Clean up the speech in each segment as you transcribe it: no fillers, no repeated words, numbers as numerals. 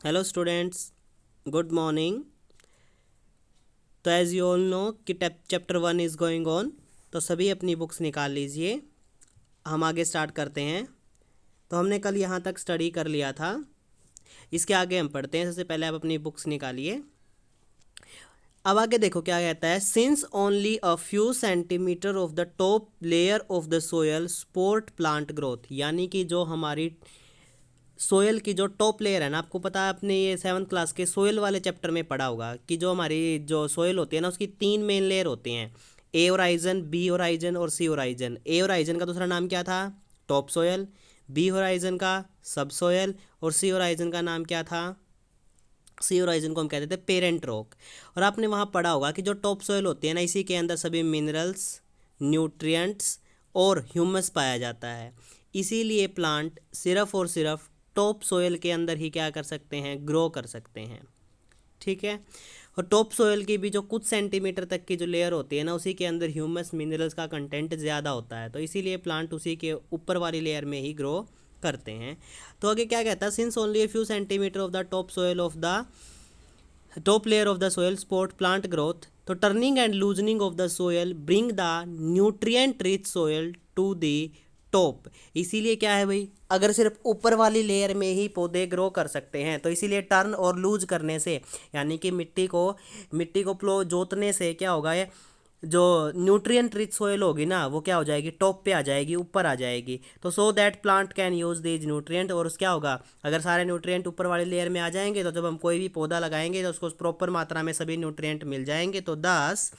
Hello students, good morning. तो as you all know कि chapter 1 is going on. तो सभी अपनी बुक्स निकाल लीजिए, हम आगे स्टार्ट करते हैं। तो हमने कल यहाँ तक स्टडी कर लिया था, इसके आगे हम पढ़ते हैं। सबसे पहले आप अपनी बुक्स निकालिए। अब आगे देखो क्या कहता है। Since only a few centimetre of the top layer of the soil support plant growth, यानी कि जो हमारी सोयल की जो टॉप लेयर है ना, आपको पता है, आपने ये 7th क्लास के सोयल वाले चैप्टर में पढ़ा होगा कि जो हमारी जो सोयल होती है ना, उसकी 3 मेन लेयर होती हैं। ए होराइजन, बी होराइजन और सी होराइजन। ए होराइजन का दूसरा नाम क्या था? Top soil. बी होराइजन का सब सोयल। और सी होराइजन का नाम क्या था? सी होराइजन को हम कहते थे पेरेंट रॉक। और आपने वहाँ पढ़ा होगा कि जो टॉप सोयल होती है ना, इसी के अंदर सभी मिनरल्स, न्यूट्रिएंट्स और ह्यूमस पाया जाता है। इसीलिए प्लांट सिर्फ और सिर्फ टॉप सोयल के अंदर ही क्या कर सकते हैं? ग्रो कर सकते हैं। ठीक है। और टॉप सोयल की भी जो कुछ सेंटीमीटर तक की जो लेयर होती है ना, उसी के अंदर ह्यूमस मिनरल्स का कंटेंट ज़्यादा होता है, तो इसीलिए प्लांट उसी के ऊपर वाली लेयर में ही ग्रो करते हैं। तो आगे क्या कहता है? Since only a few centimetre of the top soil of the top layer of the soil support plant growth, तो turning and loosening of the soil bring the nutrient rich soil to the top. इसीलिए क्या है भाई, अगर सिर्फ ऊपर वाली layer में ही पौधे ग्रो कर सकते हैं, तो इसीलिए टर्न और लूज करने से, यानी कि मिट्टी को प्लो जोतने से क्या होगा, ये जो न्यूट्रिएंट रिच सोयल होगी ना, वो क्या हो जाएगी? टॉप पे आ जाएगी, ऊपर आ जाएगी। तो so that plant can use these nutrient. और उस क्या होगा, अगर सारे न्यूट्रिएंट ऊपर वाली लेयर में आ जाएंगे, तो जब हम कोई भी पौधा लगाएंगे तो उसको प्रॉपर मात्रा में सभी न्यूट्रिएंट मिल जाएंगे। तो दस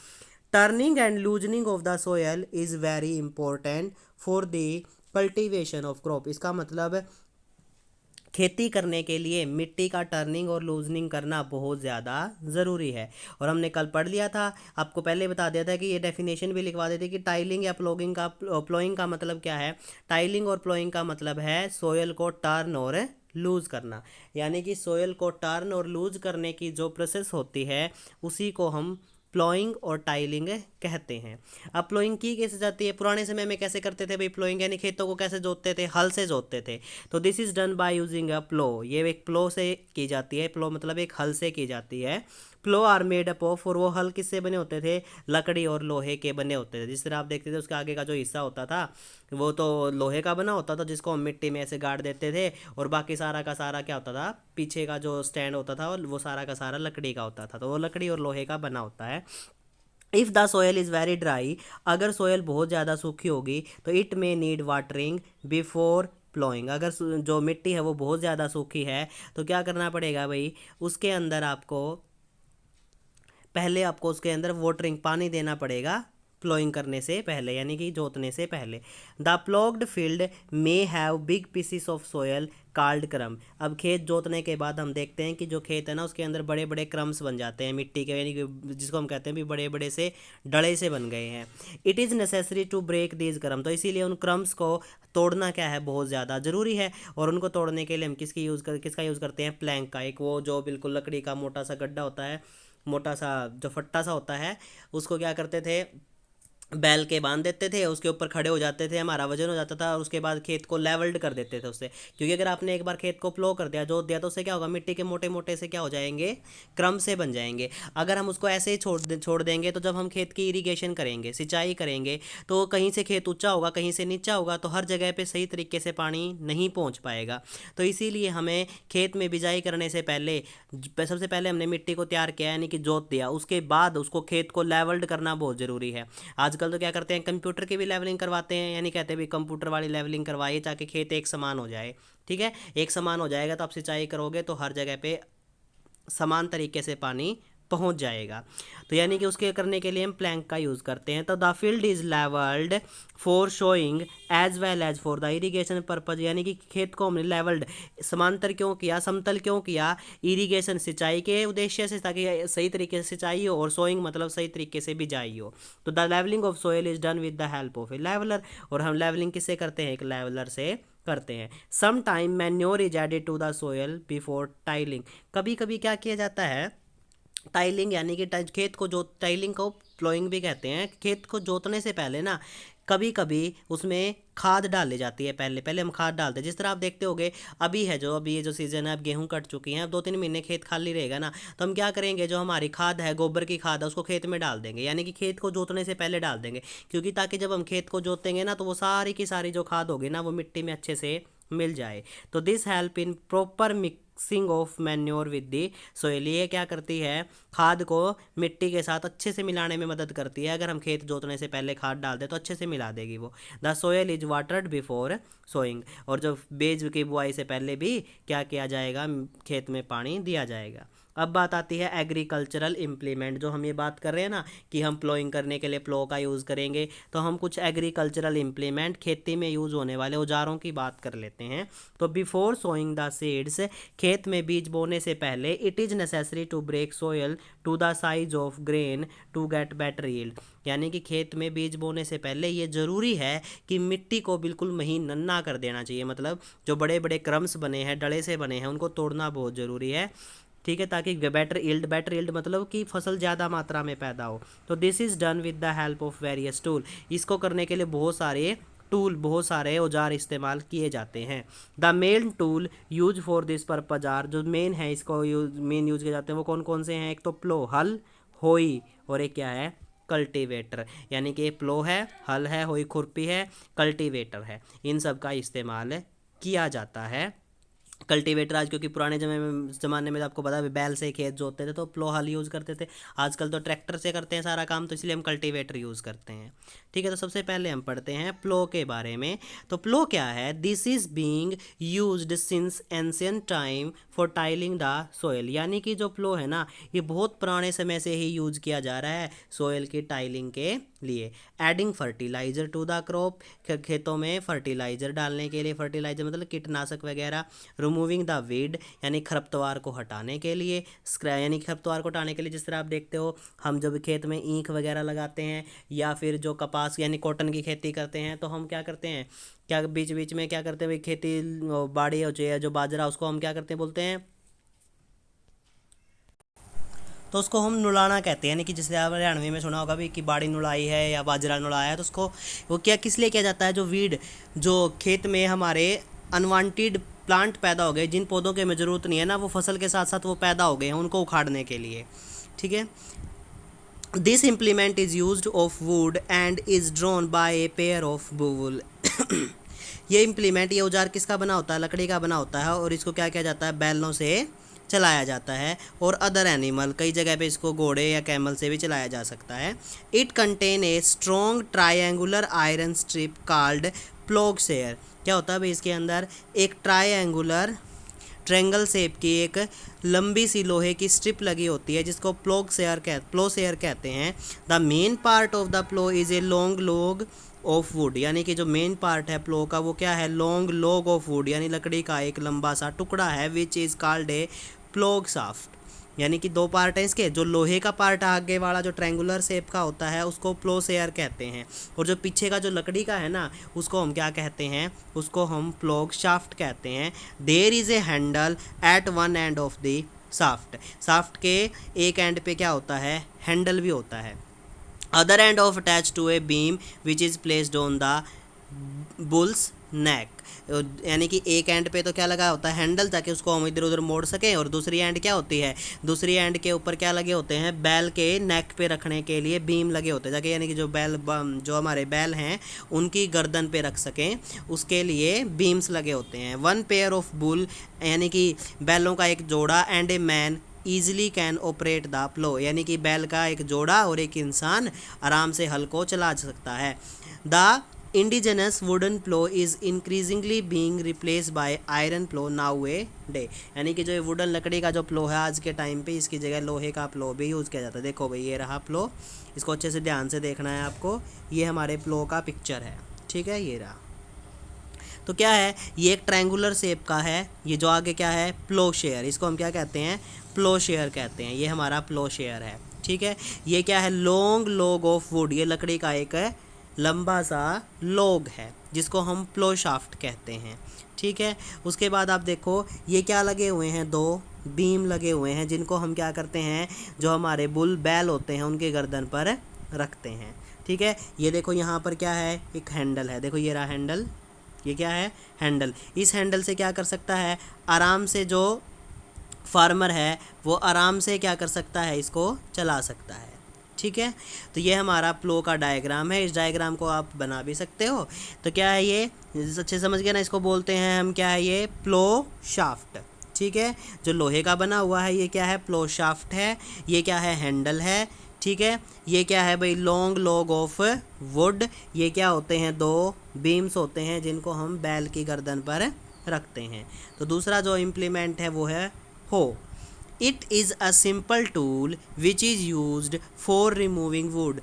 turning and loosening of the soil is very important for the cultivation of crop. इसका मतलब खेती करने के लिए मिट्टी का टर्निंग और लूजनिंग करना बहुत ज़्यादा ज़रूरी है। और हमने कल पढ़ लिया था, आपको पहले बता दिया था कि ये डेफिनेशन भी लिखवा देते कि टाइलिंग या प्लोइंग का मतलब क्या है। टाइलिंग और प्लोइंग का मतलब है सोयल को टर्न और लूज करना, यानी कि सोयल को टर्न और लूज करने की जो प्रोसेस होती है, उसी को हम प्लोइंग और टाइलिंग कहते हैं। अब प्लोइंग की कैसे जाती है? पुराने समय में कैसे करते थे भाई प्लोइंग, यानी खेतों को कैसे जोतते थे? हल से जोतते थे। तो this is done by using a plough. ये एक प्लो से की जाती है। प्लो मतलब एक हल से की जाती है। प्लो आर मेड अप ऑफ, और वो हल किससे बने होते थे? लकड़ी और लोहे के बने होते थे। जिस तरह आप देखते थे, उसके आगे का जो हिस्सा होता था वो तो लोहे का बना होता था, जिसको हम मिट्टी में ऐसे गाड़ देते थे। और बाकी सारा का सारा क्या होता था? पीछे का जो स्टैंड होता था वो सारा का सारा लकड़ी का होता था। तो वो लकड़ी और लोहे का बना होता है। If the soil is very dry, अगर सोयल बहुत ज़्यादा सूखी होगी, तो it may need watering before ploughing. अगर जो मिट्टी है वो बहुत ज़्यादा सूखी है, तो क्या करना पड़ेगा भाई? उसके अंदर आपको पहले आपको उसके अंदर वाटरिंग, पानी देना पड़ेगा प्लोइंग करने से पहले, यानी कि जोतने से पहले। The ploughed field may have big pieces of soil called crumbs. अब खेत जोतने के बाद हम देखते हैं कि जो खेत है ना, उसके अंदर बड़े बड़े क्रम्स बन जाते हैं मिट्टी के, यानी कि जिसको हम कहते हैं भी बड़े बड़े से डले से बन गए हैं। It is necessary to break these क्रम, तो इसीलिए उन क्रम्स को तोड़ना क्या है? बहुत ज़्यादा ज़रूरी है। और उनको तोड़ने के लिए हम किसका यूज़ करते हैं? प्लैंक का। एक वो जो बिल्कुल लकड़ी का मोटा सा गड्ढा होता है, मोटा सा जो फट्टा सा होता है, उसको क्या करते थे? बैल के बांध देते थे, उसके ऊपर खड़े हो जाते थे, हमारा वजन हो जाता था, और उसके बाद खेत को लेवल्ड कर देते थे उससे। क्योंकि अगर आपने एक बार खेत को प्लो कर दिया, जोत दिया, तो उससे क्या होगा? मिट्टी के मोटे मोटे से क्या हो जाएंगे? क्रम से बन जाएंगे। अगर हम उसको ऐसे ही छोड़ देंगे, तो जब हम खेत की इरिगेशन करेंगे, सिंचाई करेंगे, तो कहीं से खेत ऊंचा होगा, कहीं से नीचा होगा, तो हर जगह पे सही तरीके से पानी नहीं पहुंच पाएगा। तो इसीलिए हमें खेत में बिजाई करने से पहले सबसे पहले हमने मिट्टी को तैयार किया, यानी कि जोत दिया, उसके बाद उसको खेत को लेवल्ड करना बहुत ज़रूरी है। आजकल तो क्या करते हैं, कंप्यूटर की भी लेवलिंग करवाते हैं, यानी कहते हैं भी कंप्यूटर वाली लेवलिंग करवाइए ताकि खेत एक समान हो जाए। ठीक है, एक समान हो जाएगा तो आप सिंचाई करोगे तो हर जगह पे समान तरीके से पानी पहुंच जाएगा। तो यानी कि उसके करने के लिए हम प्लैंक का यूज़ करते हैं। तो the field is levelled for sowing as well as for the irrigation purpose, यानी कि खेत को हमने लेवल्ड, समांतर क्यों किया, समतल क्यों किया? इरिगेशन, सिंचाई के उद्देश्य से, ताकि सही तरीके से सिंचाई हो, और सोइंग मतलब सही तरीके से बिजाई हो। तो the levelling of soil is done with the help of a leveller. और हम लेवलिंग किससे करते हैं? एक लेवलर से करते हैं। Some time manure is added to the soil before tilling. कभी कभी क्या किया जाता है? टाइलिंग, यानी कि खेत को जो टाइलिंग को प्लोइंग भी कहते हैं, खेत को जोतने से पहले ना कभी कभी उसमें खाद डाली जाती है, पहले पहले हम खाद डालते हैं। जिस तरह आप देखते होगे अभी है जो अभी ये जो सीज़न है, अब गेहूं कट चुकी हैं, अब 2-3 महीने खेत खाली रहेगा ना, तो हम क्या करेंगे, जो हमारी खाद है, गोबर की खाद है, उसको खेत में डाल देंगे, यानी कि खेत को जोतने से पहले डाल देंगे, क्योंकि ताकि जब हम खेत को जोतेंगे ना तो वो सारी की सारी जो खाद होगी ना वो मिट्टी में अच्छे से मिल जाए। तो this help in proper mixing of manure with the soil, ये क्या करती है, खाद को मिट्टी के साथ अच्छे से मिलाने में मदद करती है। अगर हम खेत जोतने से पहले खाद डाल दें तो अच्छे से मिला देगी वो। The soil is watered before sowing, और जो बीज की बुआई से पहले भी क्या किया जाएगा, खेत में पानी दिया जाएगा। अब बात आती है एग्रीकल्चरल इम्प्लीमेंट, जो हम ये बात कर रहे हैं ना कि हम प्लोइंग करने के लिए प्लो का यूज़ करेंगे, तो हम कुछ एग्रीकल्चरल इम्प्लीमेंट, खेती में यूज़ होने वाले औजारों की बात कर लेते हैं। तो बिफोर सोइंग द सीड्स, खेत में बीज बोने से पहले, it is necessary to break soil to the size of grain to get better yield, यानी कि खेत में बीज बोने से पहले ये ज़रूरी है कि मिट्टी को बिल्कुल महीन नन्ना कर देना चाहिए, मतलब जो बड़े बड़े क्रम्स बने हैं, डले से बने हैं, उनको तोड़ना बहुत ज़रूरी है, ठीक है, ताकि बेटर यील्ड मतलब कि फसल ज़्यादा मात्रा में पैदा हो। तो this is done with the help of various tool, इसको करने के लिए बहुत सारे टूल, बहुत सारे औजार इस्तेमाल किए जाते हैं। The main tool use for this purpose are, जो मेन है इसको मेन यूज किए जाते हैं वो कौन कौन से हैं, एक तो प्लो, हल, होई, और एक क्या है, कल्टीवेटर, यानी कि प्लो है, हल है, होई खुरपी है, कल्टीवेटर है, इन सब का इस्तेमाल किया जाता है। कल्टीवेटर आज, क्योंकि पुराने ज़माने में आपको पता है बैल से खेत जोतते थे तो प्लो हल यूज़ करते थे, आजकल तो ट्रैक्टर से करते हैं सारा काम, तो इसलिए हम कल्टीवेटर यूज़ करते हैं। ठीक है, तो सबसे पहले हम पढ़ते हैं प्लो के बारे में। तो प्लो क्या है, this is being used since ancient time for tiling the soil, यानी कि जो प्लो है ना ये बहुत पुराने समय से ही यूज़ किया जा रहा है सोयल की टाइलिंग के लिए। Adding fertiliser to the crop, खेतों में फर्टिलाइजर डालने के लिए, फर्टिलाइजर मतलब कीटनाशक वगैरह। रिमूविंग द वीड, यानी खरपतवार को हटाने के लिए, यानी खरपतवार को हटाने के लिए जिस तरह आप देखते हो हम जब खेत में ईख वगैरह लगाते हैं या फिर जो कपास यानी कॉटन की खेती करते हैं तो हम क्या करते हैं, क्या बीच बीच में क्या करते हैं भाई, खेती बाड़ी हो जाए जो बाजरा, उसको हम क्या करते हैं बोलते हैं, तो उसको हम नुलाना कहते हैं, यानी कि जैसे आप हरियाणवी में सुना होगा भी कि बाड़ी नुलाई है या बाजरा नुलाया है, तो उसको वो क्या किस लिए किया जाता है, जो वीड जो खेत में हमारे अनवांटेड प्लांट पैदा हो गए, जिन पौधों के हमें ज़रूरत नहीं है ना, वो फसल के साथ साथ वो पैदा हो गए हैं, उनको उखाड़ने के लिए। ठीक है, this implement is use of would and is drawn by a pair of bull ये इम्प्लीमेंट, ये औजार किसका बना होता है, लकड़ी का बना होता है, और इसको क्या किया जाता है, बैलों से चलाया जाता है, और अदर एनिमल, कई जगह पे इसको घोड़े या कैमल से भी चलाया जा सकता है। It contain a strong triangular iron strip called ploughshare, क्या होता है भाई, इसके अंदर एक ट्रायंगुलर ट्रेंगल शेप की एक लंबी सी लोहे की स्ट्रिप लगी होती है जिसको प्लो शेयर कहते हैं। The main part of the plough is a long log of wood, यानी कि जो मेन पार्ट है प्लो का वो क्या है, लॉन्ग लॉग ऑफ वुड, यानी लकड़ी का एक लंबा सा टुकड़ा है, which is called a plough shaft, यानी कि दो पार्ट हैं इसके, जो लोहे का पार्ट आगे वाला जो ट्रायंगुलर शेप का होता है उसको प्लो शेयर कहते हैं, और जो पीछे का जो लकड़ी का है ना उसको हम क्या कहते हैं, उसको हम प्लोग शाफ्ट कहते हैं। There is a handle at one end of the shaft के एक एंड पे क्या होता है, हैंडल भी होता है। Other end of attach to a beam which is placed on the bull's neck, यानी कि एक एंड पे तो क्या लगा होता है, हैंडल, ताकि उसको हम इधर उधर मोड़ सकें, और दूसरी एंड क्या होती है, दूसरी एंड के ऊपर क्या लगे होते हैं, बैल के नेक पे रखने के लिए बीम लगे होते हैं, ताकि यानी कि जो हमारे बैल हैं उनकी गर्दन पे रख सकें उसके लिए बीम्स लगे होते हैं। वन पेयर ऑफ बुल, यानी कि बैलों का एक जोड़ा, and a man easily can operate the plough, यानी कि बैल का एक जोड़ा और एक इंसान आराम से हल को चला सकता है। The indigenous wooden plough is increasingly being replace by iron plough now a day, यानी कि जो वुडन लकड़ी का जो प्लो है आज के टाइम पे इसकी जगह लोहे का प्लो भी यूज़ किया जाता है। देखो भाई ये रहा प्लो, इसको अच्छे से ध्यान से देखना है आपको, ये हमारे प्लो का पिक्चर है, ठीक है, ये रहा। तो क्या है, ये एक ट्रायंगुलर शेप का है, ये जो आगे क्या है, प्लो शेयर, इसको हम क्या कहते हैं, प्लो शेयर कहते हैं, ये हमारा प्लो शेयर है। ठीक है, ये क्या है, लॉन्ग लॉग ऑफ वुड, ये लकड़ी का एक लंबा सा लॉग है जिसको हम प्लो शाफ्ट कहते हैं। ठीक है, उसके बाद आप देखो ये क्या लगे हुए हैं, दो बीम लगे हुए हैं जिनको हम क्या करते हैं, जो हमारे बुल बैल होते हैं उनके गर्दन पर रखते हैं। ठीक है। ये देखो यहाँ पर क्या है, एक हैंडल है, देखो ये रहा हैंडल, ये क्या है, हैंडल। इस हैंडल से क्या कर सकता है, आराम से जो फार्मर है वो आराम से क्या कर सकता है, इसको चला सकता है। ठीक है, तो ये हमारा प्लो का डायग्राम है। इस डायग्राम को आप बना भी सकते हो। तो क्या है ये, अच्छे समझ गए ना, इसको बोलते हैं हम, क्या है ये, प्लो शाफ्ट। ठीक है, जो लोहे का बना हुआ है ये क्या है, प्लो शाफ्ट है। ये क्या है, हैंडल है। ठीक है, ये क्या है भाई, लॉन्ग लॉग ऑफ वुड। ये क्या होते हैं, दो बीम्स होते हैं जिनको हम बैल की गर्दन पर रखते हैं। तो दूसरा जो इम्प्लीमेंट है वो है हो। It is a simple tool which is used for removing would.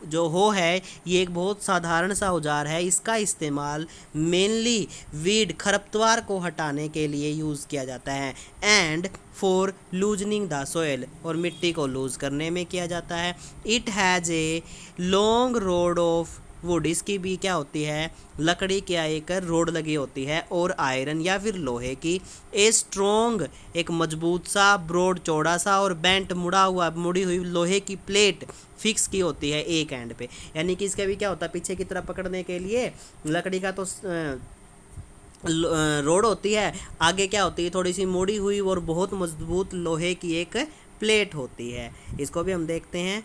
जो हो है ये एक बहुत साधारण सा औजार है। इसका इस्तेमाल मेनली वीड, खरपतवार को हटाने के लिए यूज़ किया जाता है। And for loosening the soil, और मिट्टी को लूज करने में किया जाता है। It has a long road of would, इसकी भी क्या होती है, लकड़ी की एक रोड लगी होती है, और आयरन या फिर लोहे की ए स्ट्रोंग, एक मजबूत सा, ब्रॉड चौड़ा सा, और बेंट मुड़ी हुई लोहे की प्लेट फिक्स की होती है एक एंड पे। यानी कि इसका भी क्या होता है, पीछे की तरफ पकड़ने के लिए लकड़ी का तो रोड होती है, आगे क्या होती है, थोड़ी सी मुड़ी हुई और बहुत मजबूत लोहे की एक प्लेट होती है। इसको भी हम देखते हैं।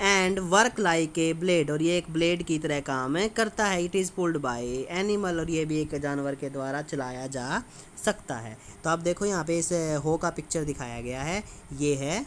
And work like a blade, और ये एक ब्लेड की तरह काम करता है। It is pulled bye animal, और ये भी एक जानवर के द्वारा चलाया जा सकता है। तो आप देखो यहाँ पे इस हो का पिक्चर दिखाया गया है, ये है।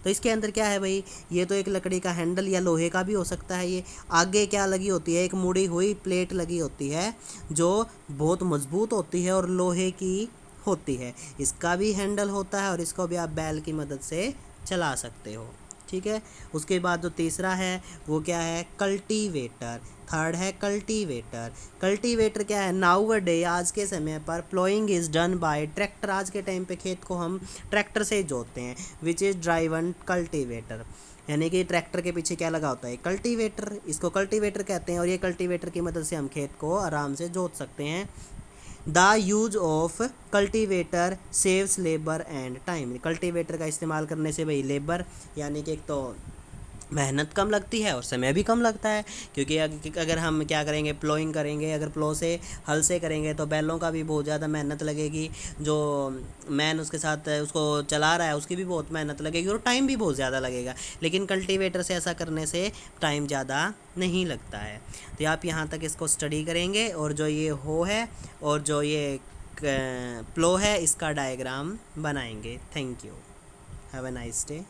तो इसके अंदर क्या है भाई, ये तो एक लकड़ी का हैंडल या लोहे का भी हो सकता है। ये आगे क्या लगी होती है, एक मुड़ी हुई प्लेट लगी होती है जो बहुत मजबूत होती है और लोहे की होती है। इसका भी हैंडल होता है और इसको भी आप बैल की मदद से चला सकते हो। ठीक है, उसके बाद जो तीसरा है वो क्या है, कल्टीवेटर। थर्ड है कल्टीवेटर। कल्टीवेटर क्या है, नाउ अ डे, आज के समय पर ploughing is done by tractor. आज के टाइम पे खेत को हम ट्रैक्टर से जोतते हैं, विच इज़ ड्राइवन कल्टीवेटर। यानी कि ट्रैक्टर के पीछे क्या लगा होता है, कल्टीवेटर। इसको कल्टीवेटर कहते हैं, और ये कल्टीवेटर की मदद से हम खेत को आराम से जोत सकते हैं। The use of cultivator saves labour and time. Cultivator का इस्तेमाल करने से भाई लेबर, यानी कि एक तो मेहनत कम लगती है और समय भी कम लगता है। क्योंकि अगर हम क्या करेंगे, प्लोइंग करेंगे, अगर प्लो से हल से करेंगे तो बैलों का भी बहुत ज़्यादा मेहनत लगेगी, जो मैन उसके साथ उसको चला रहा है उसकी भी बहुत मेहनत लगेगी, और टाइम भी बहुत ज़्यादा लगेगा। लेकिन कल्टीवेटर से ऐसा करने से टाइम ज़्यादा नहीं लगता है। तो आप यहाँ तक इसको स्टडी करेंगे, और जो ये हो है और जो ये प्लो है इसका डायग्राम बनाएंगे। Thank you, have a nice day.